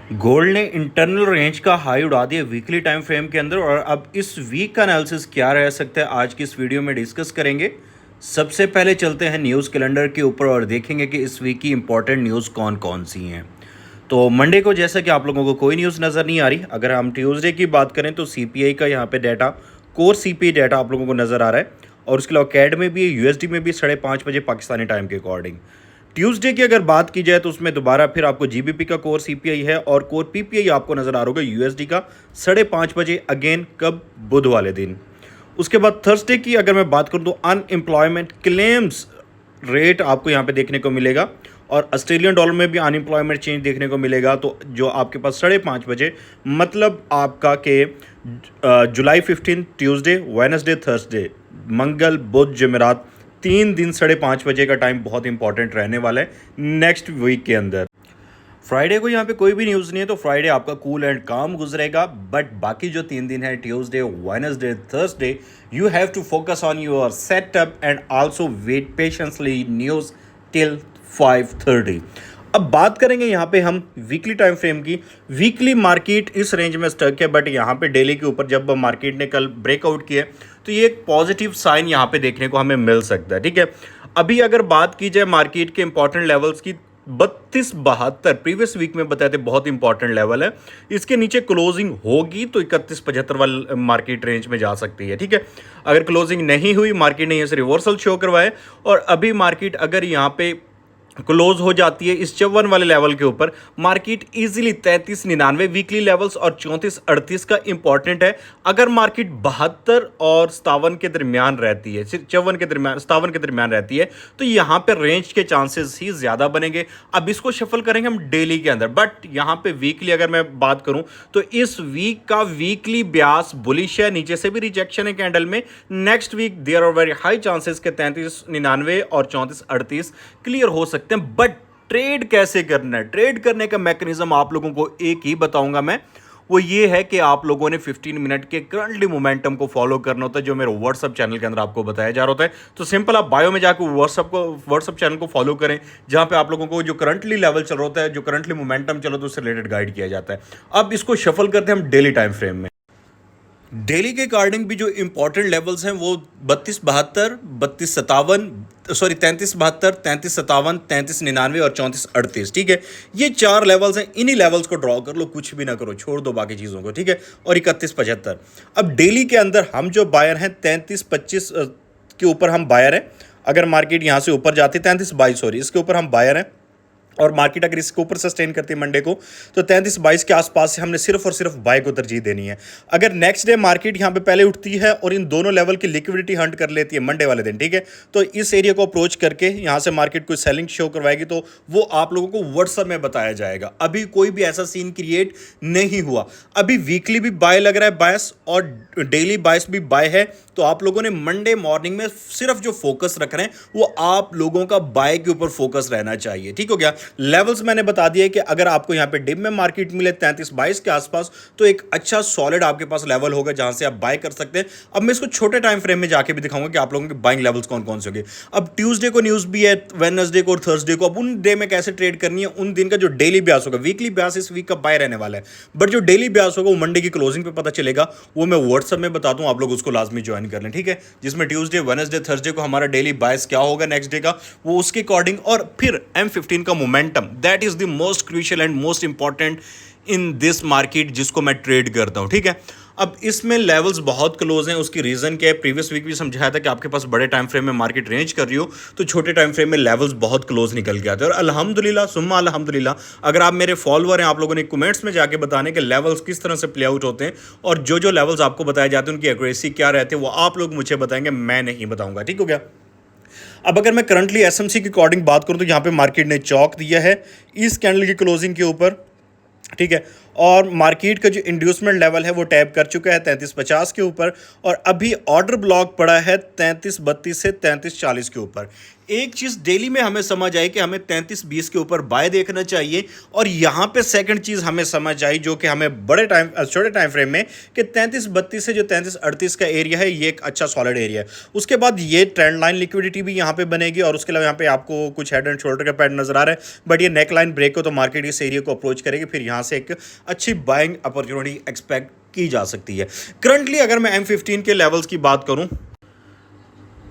Gold ने internal range का high उड़ा दिया वीकली टाइम फ्रेम के अंदर। और अब इस वीक का एनालिसिस क्या रह सकता है आज की इस वीडियो में डिस्कस करेंगे। सबसे पहले चलते हैं न्यूज़ कैलेंडर के ऊपर और देखेंगे कि इस वीक की इंपॉर्टेंट न्यूज़ कौन कौन सी हैं। तो मंडे को जैसा कि आप लोगों को कोई न्यूज़ नज़र नहीं आ रही। अगर हम ट्यूसडे की बात करें तो सीपीआई का यहाँ पे डाटा, कोर सीपीआई डाटा आप लोगों को नज़र आ रहा है। और उसके अलावा कैड में भी, यूएसडी में भी 5:30 बजे पाकिस्तानी टाइम के अकॉर्डिंग। ट्यूसडे की अगर बात की जाए तो उसमें दोबारा फिर आपको जीबीपी का कोर सीपीआई है और कोर पीपीआई आपको नजर आ रहा होगा यूएसडी का 5:30 बजे, अगेन कब, बुध वाले दिन। उसके बाद थर्सडे की अगर मैं बात करूं तो अनएम्प्लॉयमेंट क्लेम्स रेट आपको यहाँ पे देखने को मिलेगा और ऑस्ट्रेलियन डॉलर में भी अनएम्प्लॉयमेंट चेंज देखने को मिलेगा। तो जो आपके पास 5:30 बजे, मतलब आपका के जुलाई 15 ट्यूसडे, वेडनेसडे, थर्सडे, मंगल, बुध, जुमेरात, 3 दिन 5:30 बजे का टाइम बहुत इंपॉर्टेंट रहने वाला है नेक्स्ट वीक के अंदर। फ्राइडे को यहाँ पे कोई भी न्यूज़ नहीं है तो फ्राइडे आपका कूल एंड काम गुजरेगा। बट बाकी जो 3 दिन है, Tuesday, Wednesday, Thursday, you have to focus on your setup and also wait patiently news till 5:30। अब बात करेंगे यहाँ पे हम वीकली टाइम फ्रेम की। वीकली मार्केट इस रेंज में स्टक है, बट यहाँ पे डेली के ऊपर जब मार्केट ने कल ब्रेकआउट किया तो ये एक पॉजिटिव साइन यहाँ पे देखने को हमें मिल सकता है। ठीक है, अभी अगर बात की जाए मार्केट के इंपॉर्टेंट लेवल्स की, 3272 प्रीवियस वीक में बताए थे बहुत इंपॉर्टेंट लेवल है। इसके नीचे क्लोजिंग होगी तो 3175 वाली मार्केट रेंज में जा सकती है। ठीक है, अगर क्लोजिंग नहीं हुई, मार्केट ने यहाँ से रिवर्सल शो करवाए और अभी मार्केट अगर यहाँ पे क्लोज हो जाती है इस 54 वाले लेवल के ऊपर, मार्केट इजीली 3399 वीकली लेवल्स और 3438 का इंपॉर्टेंट है। अगर मार्केट 72 और 57 के दरमियान रहती है, 54 के दरमियान, 57 के दरमियान रहती है, तो यहाँ पे रेंज के चांसेस ही ज्यादा बनेंगे। अब इसको शफल करेंगे हम डेली के अंदर, बट यहाँ पे वीकली अगर मैं बात करूं तो इस वीक का वीकली ब्यास बुलिश है, नीचे से भी रिजेक्शन है कैंडल में। Next week there are very high chances के 3399 और 3438 क्लियर हो सकते हैं। बट ट्रेड कैसे करना है, ट्रेड करने का मैकेनिज्म आप लोगों को एक ही बताऊंगा मैं, वो ये है कि आप लोगों ने 15 मिनट के करंटली मोमेंटम को फॉलो करना होता है, जो मेरे व्हाट्सअप चैनल के अंदर आपको बताया जा रहा होता है। तो सिंपल, आप बायो में जाकर व्हाट्सअप चैनल को फॉलो करें, जहां पे आप लोगों को जो करंटली लेवल चल रहा होता है, जो करंटली मोमेंटम चल रहा है, उससे रिलेटेड गाइड किया जाता है। अब इसको शफल करते हैं हम डेली टाइम फ्रेम में। डेली के अकॉर्डिंग भी जो इंपॉर्टेंट लेवल्स हैं वो 3272, 3257, सॉरी 3372, 3357, 3399 और 3438। ठीक है, ये 4 लेवल्स हैं। इन्हीं लेवल्स को ड्रॉ कर लो, कुछ भी ना करो, छोड़ दो बाकी चीज़ों को। ठीक है, और 3175। अब डेली के अंदर हम जो बायर हैं 3325 के ऊपर हम बायर हैं। अगर मार्केट यहाँ से ऊपर जाती है 3322, सॉरी, इसके ऊपर हम बायर हैं और मार्केट अगर इसके ऊपर सस्टेन करती है मंडे को तो 3322 के आसपास से हमने सिर्फ और सिर्फ बाय को तरजीह देनी है। अगर नेक्स्ट डे मार्केट यहां पे पहले उठती है और इन दोनों लेवल की लिक्विडिटी हंट कर लेती है मंडे वाले दिन, ठीक है, तो इस एरिया को अप्रोच करके यहां से मार्केट कोई सेलिंग शो करवाएगी तो वो आप लोगों को व्हाट्सएप में बताया जाएगा। अभी कोई भी ऐसा सीन क्रिएट नहीं हुआ। अभी वीकली भी बाय लग रहा है बायस और डेली बायस भी बाय है। तो आप लोगों ने मंडे मॉर्निंग में सिर्फ जो फोकस रख रहे हैं वो आप लोगों का बाय के ऊपर फोकस रहना चाहिए। ठीक हो गया, लेवल्स मैंने बता दिया कि अगर आपको यहां पे डिप में मार्केट मिले 3322 के आसपास तो एक अच्छा सॉलिड आपके पास लेवल होगा जहां से आप बाय कर सकते हैं। अब मैं इसको छोटे टाइम फ्रेम में जाके भी दिखाऊंगा कि आप लोगों के बाइंग लेवल्स कौन कौन से होंगे। अब ट्यूसडे को न्यूज भी है, वेडनेसडे को और थर्सडे को, अब उन डे में कैसे ट्रेड करनी है, उन दिन का जो डेली ब्यास होगा, वीकली ब्यास इस वीक का बाय रहने वाला है, बट जो डेली ब्यास होगा वो मंडे की क्लोजिंग पे पता चलेगा। वो मैं व्हाट्सएप में बता दूं, आप लोग उसको लाजमी ज्वाइन कर लें। ठीक है, जिसमें ट्यूसडे, वेडनेसडे, थर्सडे को हमारा डेली बायस क्या होगा नेक्स्ट डे का, वो उसके अकॉर्डिंग, और फिर M15 का momentum, that is the most crucial and most important in this market जिसको मैं ट्रेड करता हूं। ठीक है, अब इसमें लेवल्स बहुत क्लोज हैं। उसकी रीजन क्या है, प्रीवियस वीक भी समझाया था कि आपके पास बड़े टाइम फ्रेम में मार्केट रेंज कर रही हो तो छोटे टाइम फ्रेम में लेवल्स बहुत क्लोज निकल के आते हैं। और अल्हम्दुलिल्लाह सुम्मा अल्हम्दुलिल्लाह, अगर आप मेरे फॉलोअर हैं, आप लोगों ने कमेंट्स में जाके बताने के लेवल्स किस तरह से प्ले आउट होते हैं और जो जो लेवल्स आपको बताए जाते हैं उनकी एक्यूरेसी क्या रहती है, वो आप लोग मुझे बताएंगे, मैं नहीं बताऊंगा। ठीक हो गया। अब अगर मैं करंटली एसएमसी के अकॉर्डिंग बात करूं तो यहां पे मार्केट ने चौक दिया है इस कैंडल की क्लोजिंग के ऊपर। ठीक है, और मार्केट का जो इंड्यूसमेंट लेवल है वो टैप कर चुका है 33.50 के ऊपर, और अभी ऑर्डर ब्लॉक पड़ा है 33.32 से 33.40 के ऊपर। एक चीज़ डेली में हमें समझ आई कि हमें 33.20 के ऊपर बाय देखना चाहिए, और यहाँ पे सेकंड चीज़ हमें समझ आई जो कि हमें छोटे टाइम फ्रेम में, कि 33.32 से जो 33.38 का एरिया है ये एक अच्छा सॉलिड एरिया है। उसके बाद ये ट्रेंड लाइन लिक्विडिटी भी यहाँ पे बनेगी, और उसके अलावा यहाँ पे आपको कुछ हेड एंड शोल्डर का पैटर्न नजर आ रहा है, बट ये नेक लाइन ब्रेक हो तो मार्केट इस एरिया को अप्रोच करेगी, फिर यहाँ से एक अच्छी बाइंग अपॉर्चुनिटी एक्सपेक्ट की जा सकती है। करंटली अगर मैं M15 के लेवल्स की बात करूं,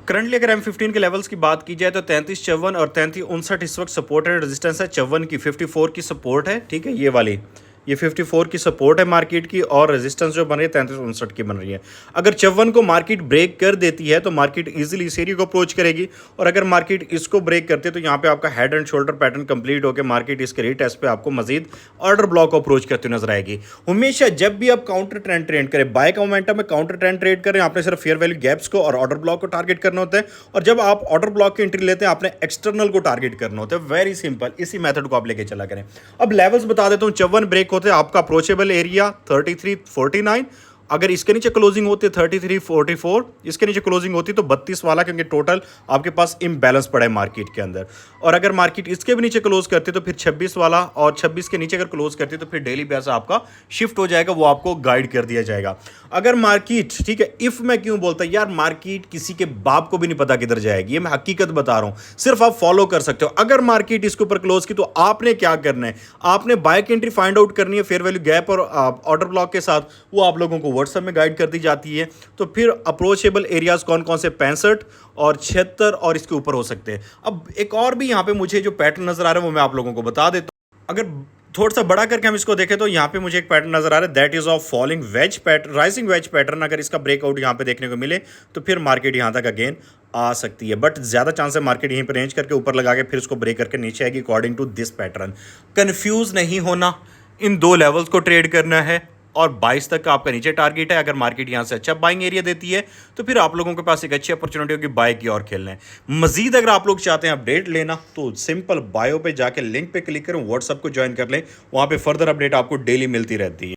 करंटली अगर M15 के लेवल्स की बात की जाए तो 33.54 और 33.59 इस वक्त सपोर्ट है, रेजिस्टेंस है 54 की, 54 की सपोर्ट है, ठीक है, ये वाली, ये 54 की सपोर्ट है मार्केट की, और रेजिस्टेंस जो बन रही है 33.59 की बन रही है। अगर 54 को मार्केट ब्रेक कर देती है तो मार्केट इजीली इस एरिया को अप्रोच करेगी, और अगर मार्केट इसको ब्रेक करती है तो यहाँ पे आपका head and shoulder pattern complete होकर मार्केट इसके रीटेस्ट पे आपको मजीद ऑर्डर ब्लॉक को अप्रोच करती नजर आएगी। हमेशा जब भी आप काउंटर ट्रेंड ट्रेड करें, बाय का मोमेंटम में काउंटर ट्रेंड ट्रेड करें, आपने सिर्फ फेयर वैल्यू गैप्स को और ऑर्डर ब्लॉक को टारगेट करना होता है, और जब आप ऑर्डर ब्लॉक की एंट्री लेते हैं आपने एक्सटर्नल को टारगेट करना होता है। वेरी सिंपल, इसी मेथड को आप लेके चला करें। अब लेवल्स बता देता हूँ, 54 ब्रेक होते हैं, आपका अप्रोचेबल एरिया 33.49, अगर इसके नीचे क्लोजिंग होती है 33.44, इसके नीचे क्लोजिंग होती तो 32 वाला, क्योंकि टोटल आपके पास इम्बैलेंस पड़ा है मार्केट के अंदर। और अगर मार्केट इसके भी नीचे क्लोज करती तो फिर 26 वाला, और 26 के नीचे अगर क्लोज करती तो फिर डेली बेस आपका शिफ्ट हो जाएगा, वो आपको गाइड कर दिया जाएगा। अगर मार्केट, ठीक है, इफ मैं क्यों बोलता यार मार्केट किसी के बाप को भी नहीं पता किधर जाएगी, ये मैं हकीकत बता रहा हूं, सिर्फ आप फॉलो कर सकते हो। अगर मार्केट इसके ऊपर क्लोज की तो आपने क्या करना है, आपने बाय की एंट्री फाइंड आउट करनी है फेयर वैल्यू गैप और ऑर्डर ब्लॉक के साथ, वो आप लोगों को व्हाट्सएप में गाइड कर दी जाती है। तो फिर अप्रोचेबल एरियाज कौन कौन से 65 और 76 और इसके ऊपर हो सकते हैं। अब एक और भी यहाँ पे मुझे जो पैटर्न नजर आ रहा है वो मैं आप लोगों को बता देता हूँ। अगर थोड़ा सा बड़ा करके हम इसको देखें तो यहाँ पे मुझे एक पैटर्न नजर आ रहा है, that is of falling veg pattern, rising veg pattern. अगर इसका ब्रेकआउट यहाँ पे देखने को मिले तो फिर मार्केट यहाँ तक अगेन आ सकती है, बट ज्यादा चांस है मार्केट यहीं पर रेंज करके ऊपर लगा के फिर इसको ब्रेक करके नीचे आएगी according to this pattern. Confuse नहीं होना, इन दो लेवल्स को ट्रेड करना है, और 22 तक का आपका नीचे टारगेट है। अगर मार्केट यहां से अच्छा बाइंग एरिया देती है तो फिर आप लोगों के पास एक अच्छी अपॉर्चुनिटी होगी बाय की और खेलना है। मजीद अगर आप लोग चाहते हैं अपडेट लेना तो सिंपल बायो पे जाके लिंक पे क्लिक करें, व्हाट्सएप को ज्वाइन कर लें, वहां पे फर्दर अपडेट आपको डेली मिलती रहती है।